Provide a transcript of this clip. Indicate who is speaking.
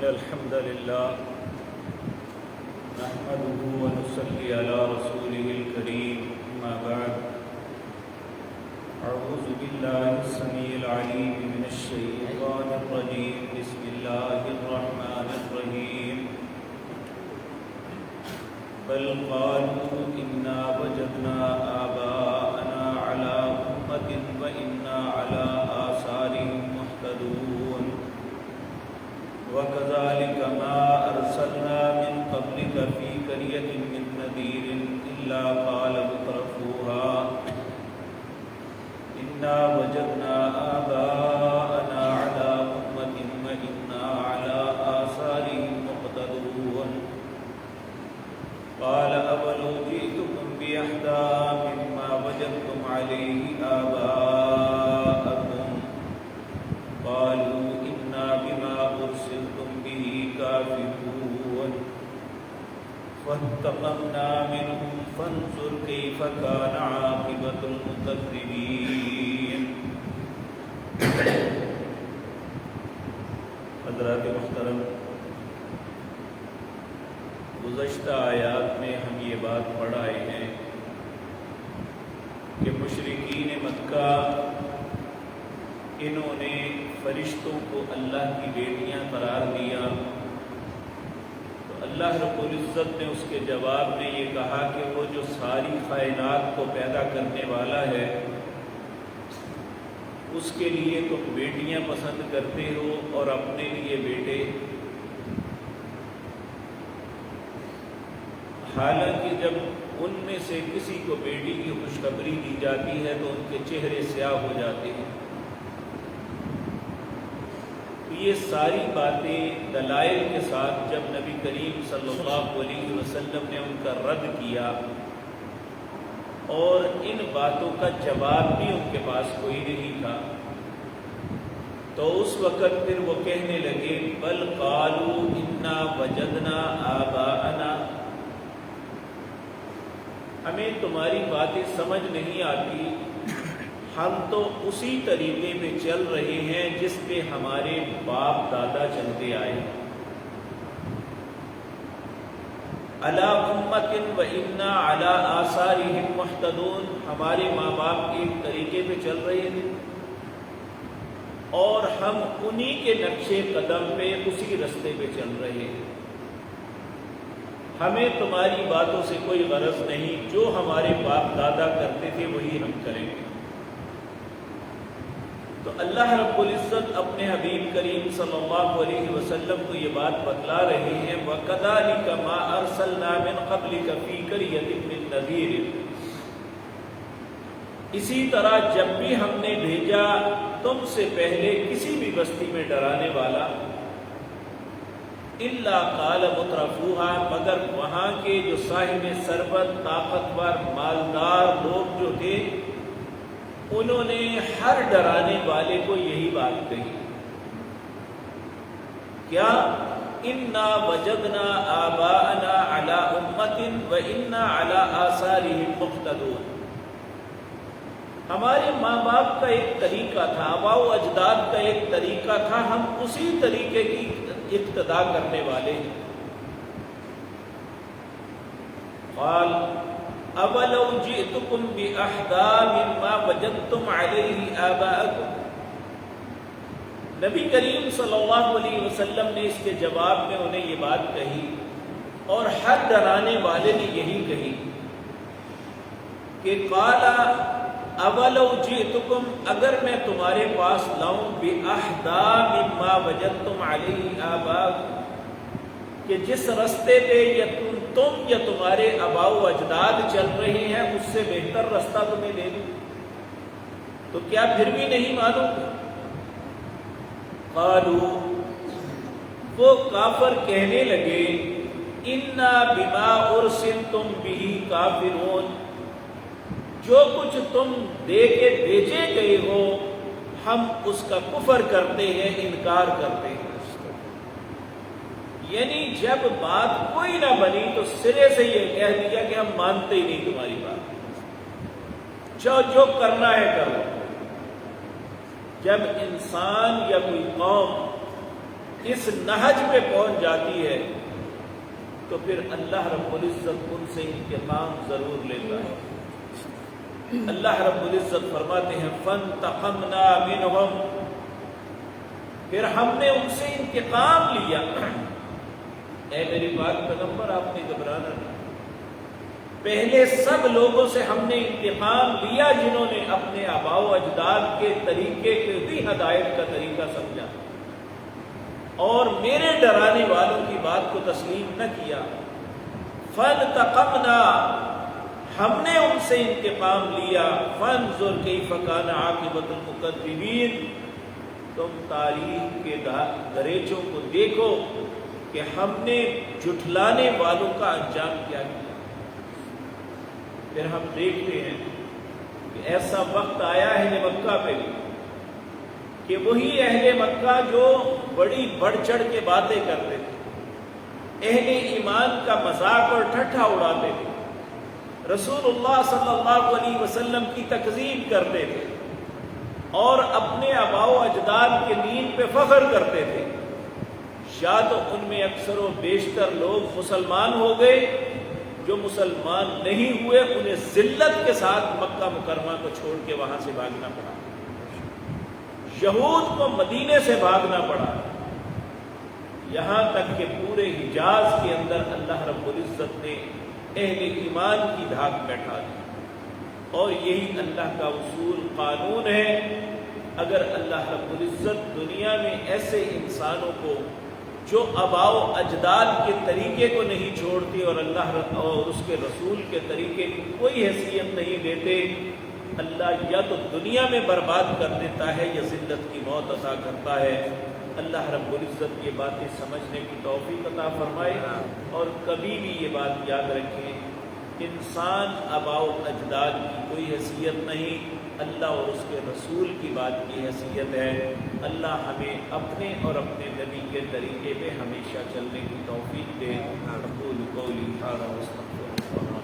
Speaker 1: إن الحمد لله نحمده ونصلي على رسوله الكريم أما بعد أعوذ بالله السميع العليم من الشيطان الرجيم بسم الله الرحمن الرحيم بل قالوا إنا وجدنا آباءنا على أمة وإنا على آثارهم مهتدون وكذلك ما أرسلنا من قبلك في قرية من نذير إلا قال مترفوها إنا وجدنا آباءنا على أمة وإنا على آثارهم مقتدون قال أولو جئتكم بأحدى مما وجدتم عليه آباءكم قالوا إنا بما أرسلتم به كافرون فانتقمنا منهم فانظر كيف كان عاقبة المكذبين. حضرات محترم، گزشتہ آیات میں ہم یہ بات پڑھ آئے ہیں کہ مشرکین مکہ انہوں نے فرشتوں کو اللہ کی بیٹیاں قرار دیا، تو اللہ رب العزت نے اس کے جواب میں یہ کہا کہ وہ جو ساری کائنات کو پیدا کرنے والا ہے اس کے لیے تم بیٹیاں پسند کرتے ہو اور اپنے لیے بیٹے، حالانکہ جب ان میں سے کسی کو بیٹی کی خوشخبری دی جاتی ہے تو ان کے چہرے سیاہ ہو جاتے ہیں۔ یہ ساری باتیں دلائل کے ساتھ جب نبی کریم صلی اللہ علیہ وسلم نے ان کا رد کیا اور ان باتوں کا جواب بھی ان کے پاس کوئی نہیں تھا، تو اس وقت پھر وہ کہنے لگے بل قالوا انا وجدنا آباءنا، ہمیں تمہاری باتیں سمجھ نہیں آتی، ہم تو اسی طریقے پہ چل رہے ہیں جس پہ ہمارے باپ دادا چلتے آئے، علی امۃ وإنا علی آثارہم مہتدون، ہمارے ماں باپ ایک طریقے پہ چل رہے تھے اور ہم انہی کے نقش قدم پہ اسی رستے پہ چل رہے ہیں، ہمیں تمہاری باتوں سے کوئی غرض نہیں، جو ہمارے باپ دادا کرتے تھے وہی ہم کریں گے۔ تو اللہ رب العزت اپنے حبیب کریم صلی اللہ علیہ وسلم کو یہ بات بتلا رہے ہیں وَكَذَلِكَ مَا أَرْسَلْنَا مِنْ قَبْلِكَ فِي قَرْيَةٍ مِّن نَذِيرٍ، اسی طرح جب بھی ہم نے بھیجا تم سے پہلے کسی بھی بستی میں ڈرانے والا، إِلَّا قَالَ مُتْرَفُوهَا، مگر وہاں کے جو صاحب ثروت طاقتور مالدار لوگ جو تھے انہوں نے ہر ڈرانے والے کو یہی بات کہی، کیا انا وجدنا آباءنا علی امۃ وانا علی آثارہم مقتدون، ہمارے ماں باپ کا ایک طریقہ تھا، آباء و اجداد کا ایک طریقہ تھا، ہم اسی طریقے کی اقتدا کرنے والے ہیں۔ قال اولو جئتکم بأحدى مما وجدتم علیہ آباءکم، نبی کریم صلی اللہ علیہ وسلم نے اس کے جواب میں انہیں یہ بات کہی اور ہر ڈرانے والے نے یہی کہی کہ قال اولو جئتکم، اگر میں تمہارے پاس لاؤں بأحدى مما وجدتم علیہ آباءکم، کہ جس رستے پہ تم یا تمہارے آباء و اجداد چل رہے ہیں اس سے بہتر رستہ تمہیں دے دوں تو کیا پھر بھی نہیں مانو گے؟ قالوا، وہ کافر کہنے لگے انا بما ارسلتم به کافرون، جو کچھ تم دے کے بھیجے گئے ہو ہم اس کا کفر کرتے ہیں، انکار کرتے ہیں۔ یعنی جب بات کوئی نہ بنی تو سرے سے یہ کہہ دیا کہ ہم مانتے ہی نہیں تمہاری بات، جو کرنا ہے کرو۔ جب انسان یا کوئی قوم اس نہج پہ پہنچ جاتی ہے تو پھر اللہ رب العزت ان سے انتقام ضرور لیتا ہے۔ اللہ رب العزت فرماتے ہیں فانتقمنا منہم، پھر ہم نے ان سے انتقام لیا۔ اے میری پاک پیغمبر، آپ نے گھبرانا نہیں، پہلے سب لوگوں سے ہم نے انتقام لیا جنہوں نے اپنے آباء و اجداد کے طریقے کے بھی ہدایت کا طریقہ سمجھا اور میرے ڈرانے والوں کی بات کو تسلیم نہ کیا۔ فانتقمنا، ہم نے ان سے انتقام لیا۔ فانظر کیف کان عاقبۃ المکذبین، تم تاریخ کے دریچوں کو دیکھو کہ ہم نے جھٹلانے والوں کا انجام کیا کیا۔ پھر ہم دیکھتے ہیں کہ ایسا وقت آیا اہل مکہ پہ بھی کہ وہی اہل مکہ جو بڑی بڑھ چڑھ کے باتیں کرتے تھے، اہل ایمان کا مذاق اور ٹھٹھا اڑاتے تھے، رسول اللہ صلی اللہ علیہ وسلم کی تکذیب کرتے تھے اور اپنے آباء و اجداد کے دین پہ فخر کرتے تھے۔ یا تو ان میں اکثر و بیشتر لوگ مسلمان ہو گئے، جو مسلمان نہیں ہوئے انہیں ذلت کے ساتھ مکہ مکرمہ کو چھوڑ کے وہاں سے بھاگنا پڑا، یہود کو مدینے سے بھاگنا پڑا، یہاں تک کہ پورے حجاز کے اندر اللہ رب العزت نے اہل ایمان کی دھاک بیٹھا دی۔ اور یہی اللہ کا اصول قانون ہے، اگر اللہ رب العزت دنیا میں ایسے انسانوں کو جو آباء و اجداد کے طریقے کو نہیں چھوڑتے اور اللہ اور اس کے رسول کے طریقے کو کوئی حیثیت نہیں دیتے، اللہ یا تو دنیا میں برباد کر دیتا ہے یا ذلت کی موت عطا کرتا ہے۔ اللہ رب العزت یہ باتیں سمجھنے کی توفیق عطا فرمائے، اور کبھی بھی یہ بات یاد رکھیں، انسان آباء و اجداد کی کوئی حیثیت نہیں، اللہ اور اس کے رسول کی بات کی حیثیت ہے۔ اللہ ہمیں اپنے اور اپنے نبی کے طریقے پہ ہمیشہ چلنے کی توفیق دے۔ اقول قولی ھذا واستغفر اللہ۔